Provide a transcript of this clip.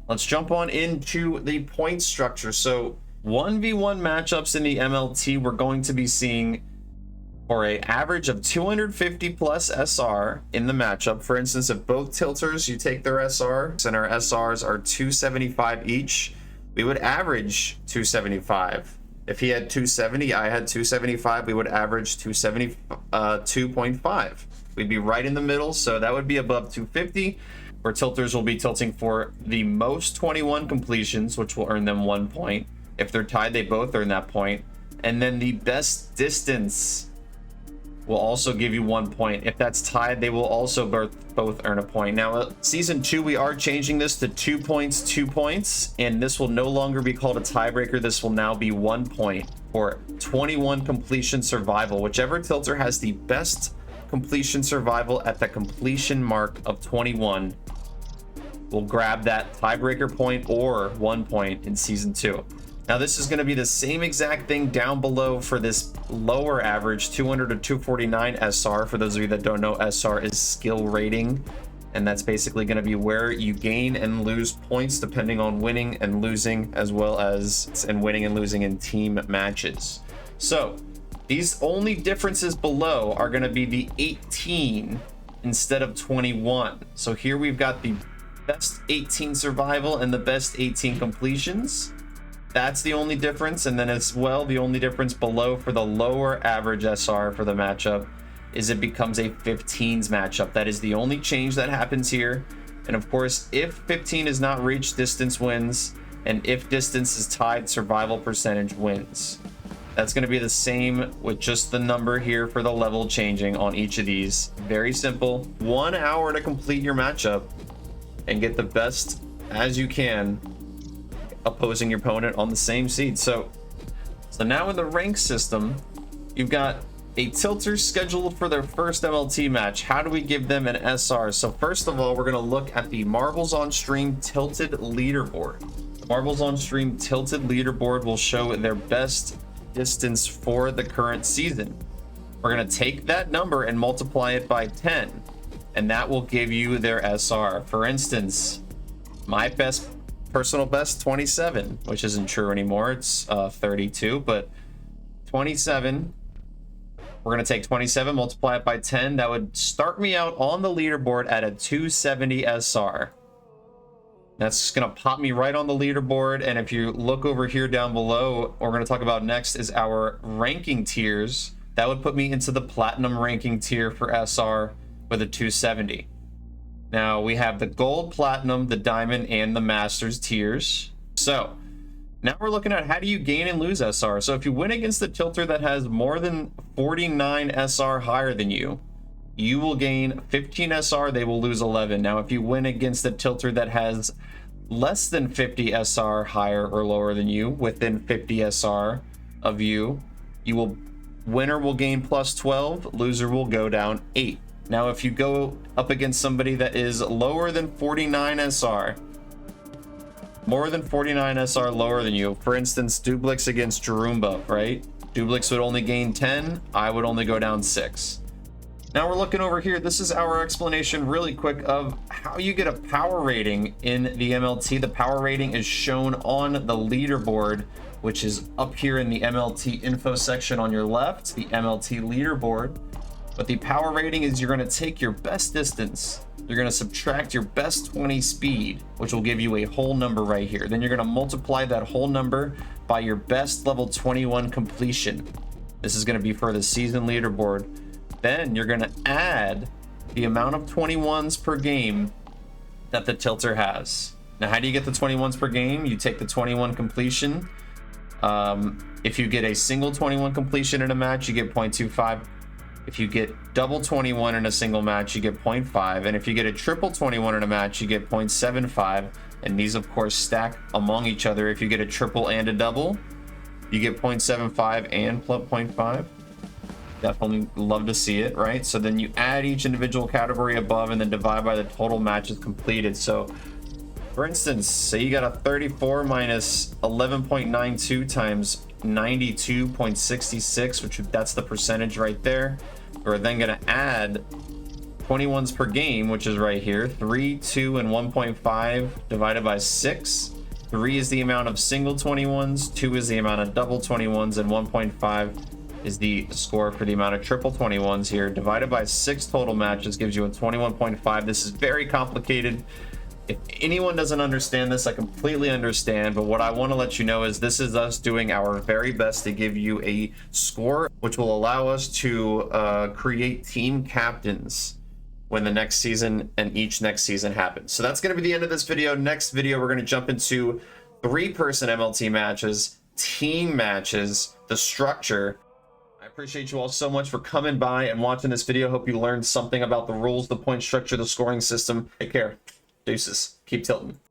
let's jump on into the point structure. So 1v1 matchups in the MLT, we're going to be seeing for an average of 250 plus SR in the matchup. For instance, if both tilters, you take their SRs and our SRs are 275 each, we would average 275. If he had 270, I had 275, we would average 2.5. We'd be right in the middle, so that would be above 250. Where tilters will be tilting for the most 21 completions, which will earn them 1 point. If they're tied, they both earn that point. And then the best distance will also give you 1 point. If that's tied, they will also both earn a point. Now, season 2, we are changing this to 2 points, 2 points, and this will no longer be called a tiebreaker. This will now be 1 point for 21 completion survival. Whichever tilter has the best completion survival at the completion mark of 21 will grab that tiebreaker point or 1 point in season 2. Now, this is going to be the same exact thing down below for this lower average, 200 to 249 SR. For those of you that don't know, SR is skill rating, and that's basically going to be where you gain and lose points depending on winning and losing, as well as winning and losing in team matches. So these only differences below are going to be the 18 instead of 21. So here we've got the best 18 survival and the best 18 completions. That's the only difference. And then as well, the only difference below for the lower average SR for the matchup is it becomes a 15s matchup. That is the only change that happens here. And of course, if 15 is not reached, distance wins. And if distance is tied, survival percentage wins. That's going to be the same with just the number here for the level changing on each of these. Very simple. 1 hour to complete your matchup and get the best as you can opposing your opponent on the same seed. So now in the rank system, you've got a tilter scheduled for their first MLT match. How do we give them an SR? So first of all, we're going to look at the Marbles on Stream tilted leaderboard. The Marbles on Stream tilted leaderboard will show their best distance for the current season. We're going to take that number and multiply it by 10, and that will give you their SR. For instance, my personal best 27, which isn't true anymore. It's 32, but 27. We're going to take 27, multiply it by 10. That would start me out on the leaderboard at a 270 SR. That's going to pop me right on the leaderboard. And if you look over here down below, what we're going to talk about next is our ranking tiers. That would put me into the platinum ranking tier for SR with a 270. Now we have the gold, platinum, the diamond, and the masters tiers. So now we're looking at how do you gain and lose SR. So if you win against the tilter that has more than 49 SR higher than you, you will gain 15 SR, they will lose 11. Now if you win against the tilter that has less than 50 SR higher or lower than you, within 50 SR of you, winner will gain plus 12, loser will go down 8. Now, if you go up against somebody that is lower than 49 SR, more than 49 SR lower than you, for instance, Dublix against Jarumba, right? Dublix would only gain 10, I would only go down 6. Now we're looking over here. This is our explanation really quick of how you get a power rating in the MLT. The power rating is shown on the leaderboard, which is up here in the MLT info section on your left, the MLT leaderboard. But the power rating is you're going to take your best distance, you're going to subtract your best 20 speed, which will give you a whole number right here. Then you're going to multiply that whole number by your best level 21 completion. This is going to be for the season leaderboard. Then you're going to add the amount of 21s per game that the tilter has. Now, how do you get the 21s per game? You take the 21 completion. If you get a single 21 completion in a match, you get 0.25. If you get double 21 in a single match, you get 0.5. And if you get a triple 21 in a match, you get 0.75. And these, of course, stack among each other. If you get a triple and a double, you get 0.75 and 0.5. Definitely love to see it, right? So then you add each individual category above and then divide by the total matches completed. So, for instance, say you got a 34 minus 11.92 times 92.66, which that's the percentage right there. We're then going to add 21s per game, which is right here. 3, 2, and 1.5 divided by 6. 3 is the amount of single 21s, 2 is the amount of double 21s, and 1.5 is the score for the amount of triple 21s here. Divided by 6 total matches gives you a 21.5. This is very complicated. If anyone doesn't understand this, I completely understand, but what I want to let you know is this is us doing our very best to give you a score which will allow us to create team captains when the next season and each next season happens. So that's going to be the end of this video. Next video, we're going to jump into 3-person MLT matches, team matches, the structure. I appreciate you all so much for coming by and watching this video. Hope you learned something about the rules, the point structure, the scoring system. Take care. Deuces. Keep tilting.